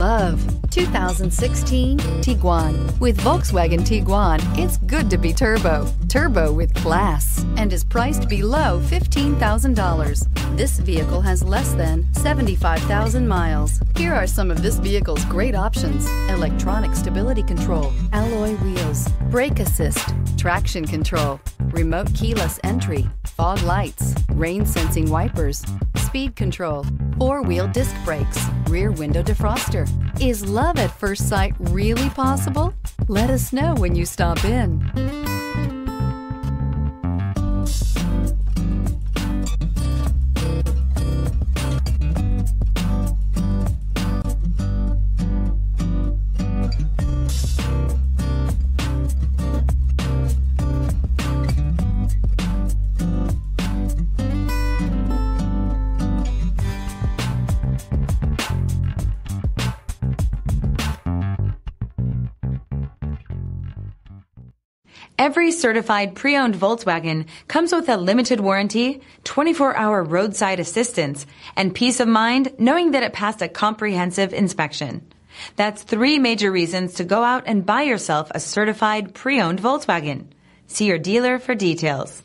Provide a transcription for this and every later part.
Of 2016 Tiguan. With Volkswagen Tiguan, it's good to be turbo. Turbo with class, and is priced below $15,000. This vehicle has less than 75,000 miles. Here are some of this vehicle's great options: electronic stability control, alloy wheels, brake assist, traction control, remote keyless entry, fog lights, rain sensing wipers, speed control, four-wheel disc brakes, rear window defroster. Is love at first sight really possible? Let us know when you stop in. Every certified pre-owned Volkswagen comes with a limited warranty, 24-hour roadside assistance, and peace of mind knowing that it passed a comprehensive inspection. That's 3 major reasons to go out and buy yourself a certified pre-owned Volkswagen. See your dealer for details.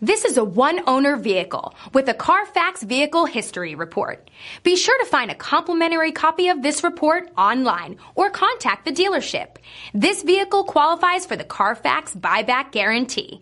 This is a one-owner vehicle with a CARFAX Vehicle History Report. Be sure to find a complimentary copy of this report online or contact the dealership. This vehicle qualifies for the CARFAX Buyback Guarantee.